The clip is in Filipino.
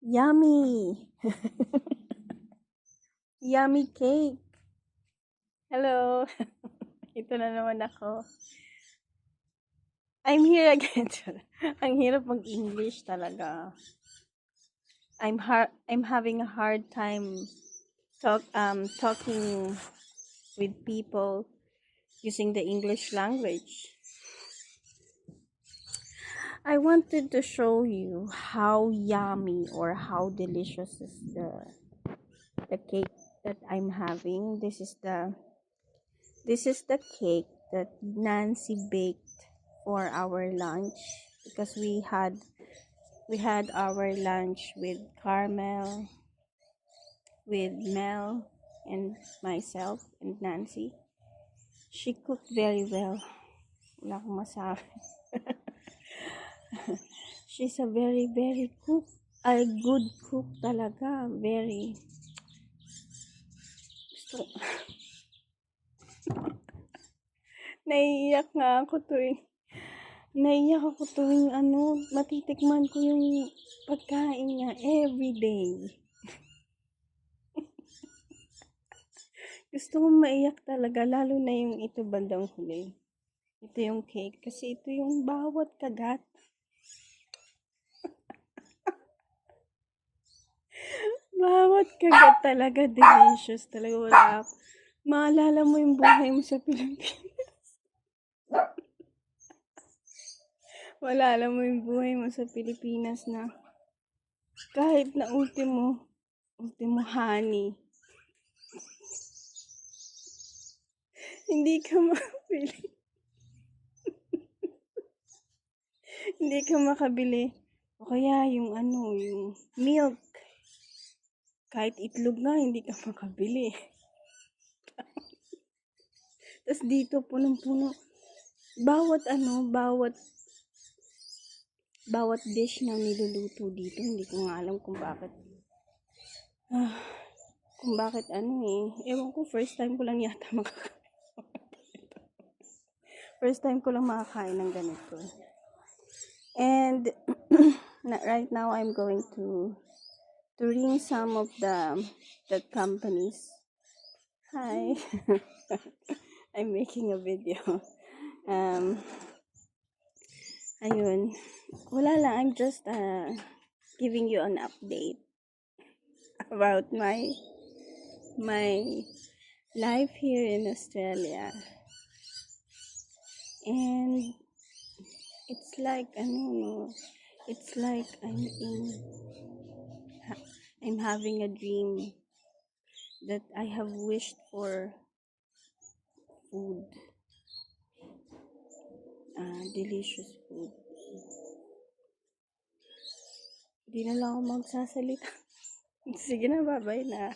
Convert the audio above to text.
Yummy! Yummy cake! Hello! Ito na naman ako. I'm here again. Ang hirap mag-English talaga. I'm having a hard time talking with people using the English language. I wanted to show you how yummy or how delicious is the cake that I'm having. This is the cake that Nancy baked for our lunch because we had our lunch with Carmel, with Mel, and myself and Nancy. She cooked very well. Wala akong masabi. She's a very good cook talaga. Very. Gusto. Naiiyak ako tuwing matitikman ko yung pagkain niya everyday. Gusto kong maiyak talaga, lalo na yung ito bandang huli. Ito yung cake, kasi ito yung bawat kagat. Bawat kagat talaga, delicious talaga. Wala. Maalala mo yung buhay mo sa Pilipinas. Wala, mo yung buhay mo sa Pilipinas na kahit na ultimo honey, hindi ka makabili. Hindi ka makabili. O kaya yung yung milk. Kahit itlog nga, hindi ka makabili. Tapos dito, punong-puno. Bawat dish na niluluto dito, hindi ko nga alam kung bakit. Kung bakit ewan ko, first time ko lang yata makakain. First time ko lang makakain ng ganito. And right now I'm going to ring some of the companies. Hi. I'm making a video. Ayun. Wala lang, I'm just giving you an update about my life here in Australia. And it's like I'm having a dream that I have wished for food, delicious food. Di na lang ako magsasalita. Sige na, bye-bye na.